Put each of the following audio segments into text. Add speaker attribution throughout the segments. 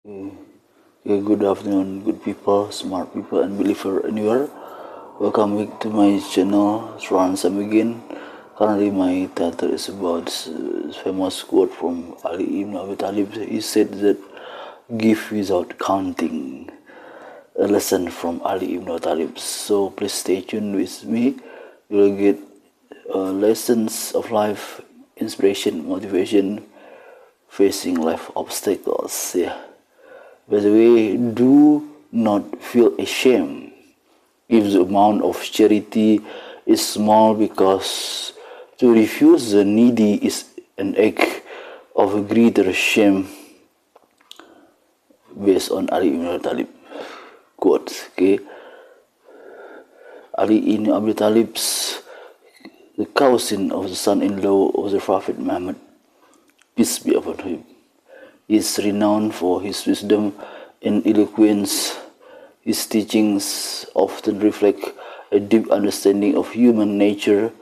Speaker 1: Good afternoon, good people, smart people, and believer anywhere. Welcome back to my channel, Transcends again. Currently, my title is about famous quote from Ibn Abi Talib. He said that give without counting. A lesson from Ibn Abi Talib. So please stay tuned with me. You will get lessons of life, inspiration, motivation, facing life obstacles. Yeah. By the way, do not feel ashamed if the amount of charity is small, because to refuse the needy is an act of greater shame, based on Ali ibn Abi Talib quote. Okay, Ali ibn Abi Talib's the cousin of the son-in-law of the Prophet Muhammad, peace be upon him, is renowned for his wisdom and eloquence. His teachings often reflect a deep understanding of human nature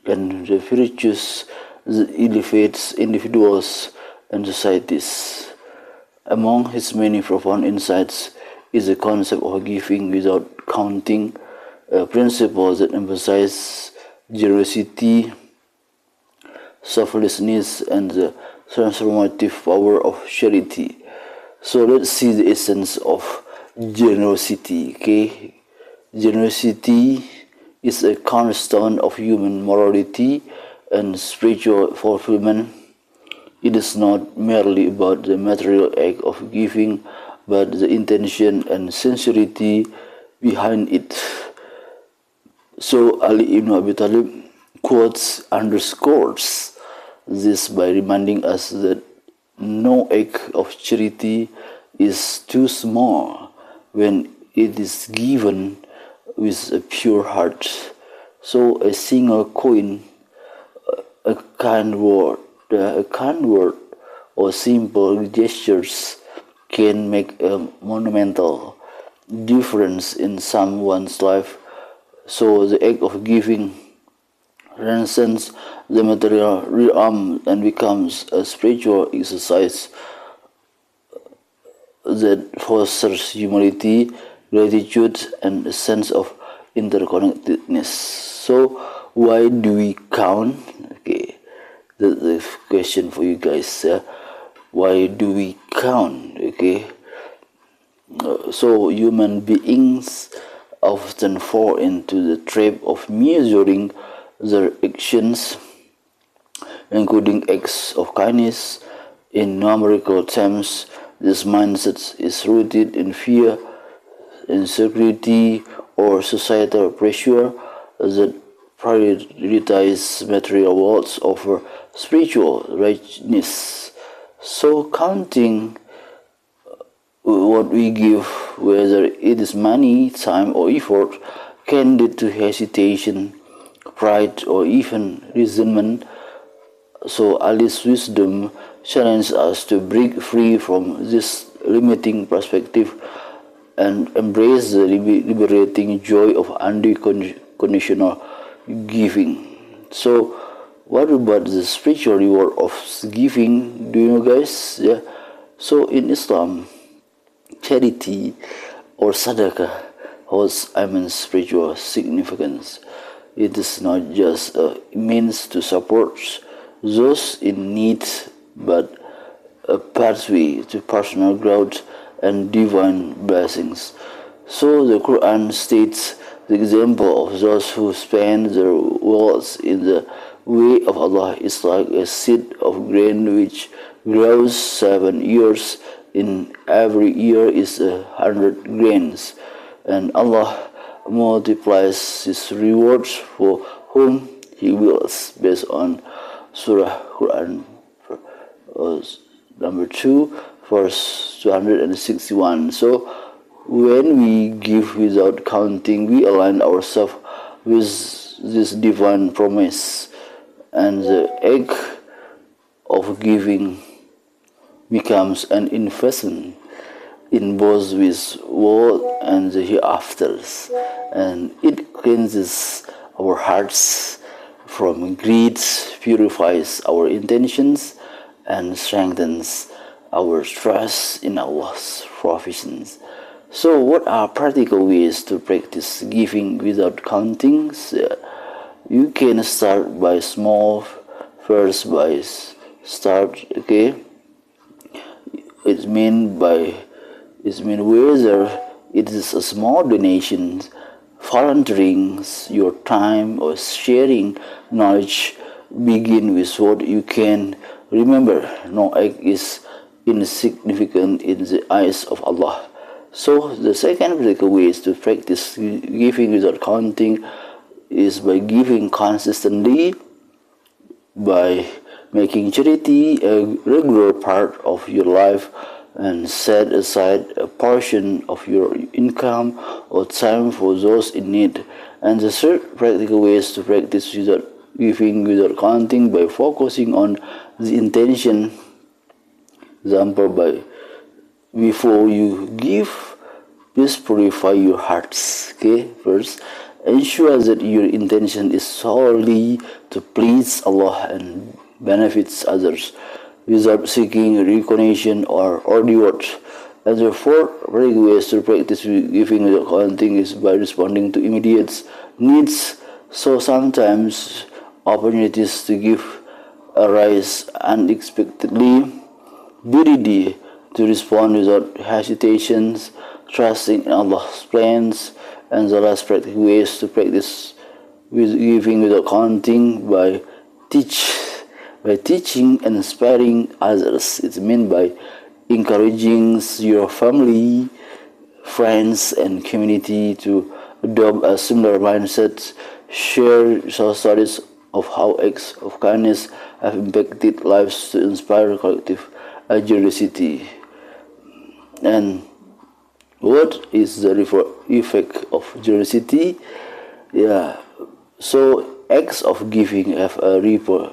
Speaker 1: and the virtues that elevates individuals and societies. Among his many profound insights is the concept of giving without counting, a principle that emphasizes generosity, selflessness, and the transformative power of charity. So let's see the essence of generosity. Okay, generosity is a cornerstone of human morality and spiritual fulfillment. It is not merely about the material act of giving, but the intention and sincerity behind it. So Ali ibn Abi Talib quotes underscores this by reminding us that no act of charity is too small when it is given with a pure heart. So a single coin, a kind word, or simple gestures can make a monumental difference in someone's life. So the act of giving transcends the material realm and becomes a spiritual exercise that fosters humility, gratitude, and a sense of interconnectedness. So why do we count? Okay, the question for you guys. Why do we count? Okay, so human beings often fall into the trap of measuring their actions, including acts of kindness, in numerical terms. This mindset is rooted in fear, insecurity, or societal pressure that prioritize material rewards over spiritual righteousness. So counting what we give, whether it is money, time, or effort, can lead to hesitation, pride, or even resentment. So Ali's wisdom challenges us to break free from this limiting perspective and embrace the liberating joy of unconditional giving. So what about the spiritual reward of giving? Do you know, guys? Yeah. So in Islam, charity or sadaqah holds immense spiritual significance. It is not just a means to support those in need, but a pathway to personal growth and divine blessings. So the Quran states the example of those who spend their wealth in the way of Allah is like a seed of grain which grows 7 years. In every year is 100 grains, and Allah multiplies His rewards for whom He wills, based on Surah Quran number 2, verse 261. So when we give without counting, we align ourselves with this divine promise, and the act of giving becomes an investment in both this world and the hereafters, and it cleanses our hearts from greed, purifies our intentions, and strengthens our trust in Allah's provisions. So what are practical ways to practice giving without counting? You can start by small, first by start, okay? It means whether it is a small donation, volunteering your time, or sharing knowledge. Begin with what you can. Remember, no act is insignificant in the eyes of Allah. So the second practical way is to practice giving without counting is by giving consistently, by making charity a regular part of your life, and set aside a portion of your income or time for those in need. And the third practical way is to practice giving without counting by focusing on the intention. Example, before you give, please purify your hearts. Okay, first, ensure that your intention is solely to please Allah and benefits others, without seeking recognition or reward. And the fourth way to practice giving without counting is by responding to immediate needs. So sometimes opportunities to give arise unexpectedly. Be ready to respond without hesitations, trusting in Allah's plans. And the last practical way is to practice giving without counting by teaching and inspiring others. It's meant by encouraging your family, friends, and community to adopt a similar mindset. Share stories of how acts of kindness have impacted lives to inspire collective generosity. And what is the effect of generosity? Yeah, so acts of giving have a ripple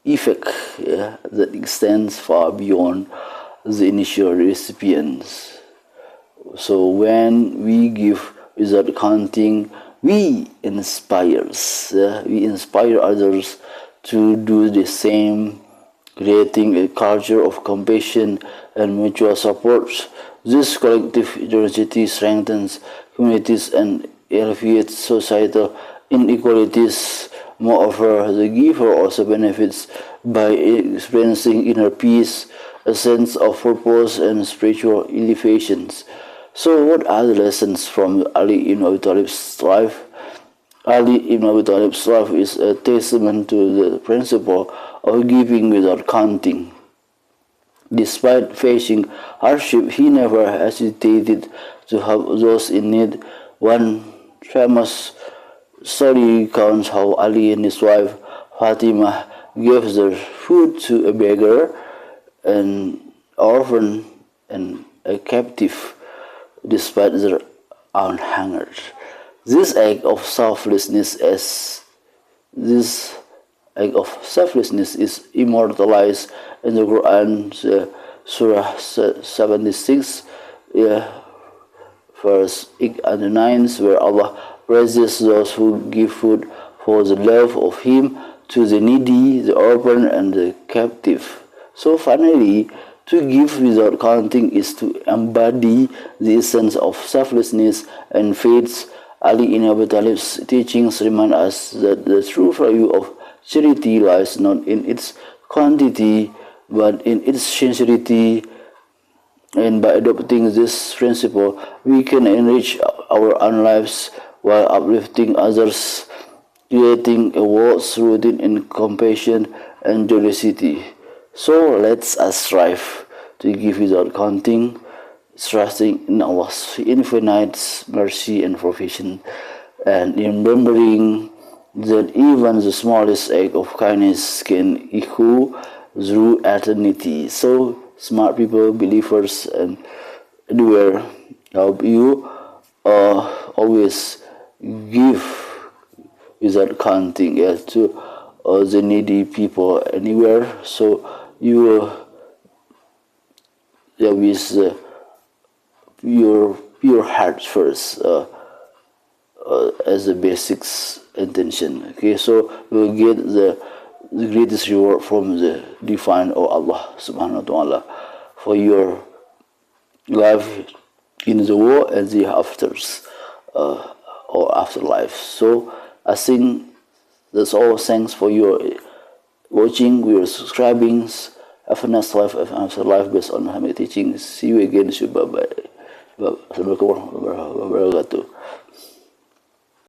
Speaker 1: effect, that extends far beyond the initial recipients. So when we give without counting, we inspire others to do the same, creating a culture of compassion and mutual support. This collective generosity strengthens communities and alleviates societal inequalities. Moreover, the giver also benefits by experiencing inner peace, a sense of purpose, and spiritual elevations. So what are the lessons from Ali ibn Abi Talib's life? Ali ibn Abi Talib's life is a testament to the principle of giving without counting. Despite facing hardship, he never hesitated to help those in need. One famous story recounts how Ali and his wife Fatima gave their food to a beggar, an orphan, and a captive, despite their own hunger. This act of selflessness is immortalized in the Quran, Surah 76, verse 8 and 9, where Allah praises those who give food for the love of Him to the needy, the orphan, and the captive. So finally, to give without counting is to embody the essence of selflessness and faith. Ali ibn Abi Talib's teachings remind us that the true value of charity lies not in its quantity but in its sincerity. And by adopting this principle, we can enrich our own lives while uplifting others, creating a world rooted in compassion and generosity. So let's strive to give without counting, trusting in Allah's infinite mercy and provision, and remembering that even the smallest act of kindness can echo through eternity. So smart people, believers, and anywhere, help you always give without counting, to the needy people anywhere. So you will, with your pure heart first, as the basics intention. Okay, so you will get the the greatest reward from the divine or Allah subhanahu wa ta'ala for your life in the world and the afters or afterlife. So I think that's all. Thanks for your watching, your subscribing. Have a nice life after life based on Muhammad teachings. See you again. Bye bye. Assalamualaikum warahmatullahi wabarakatuh.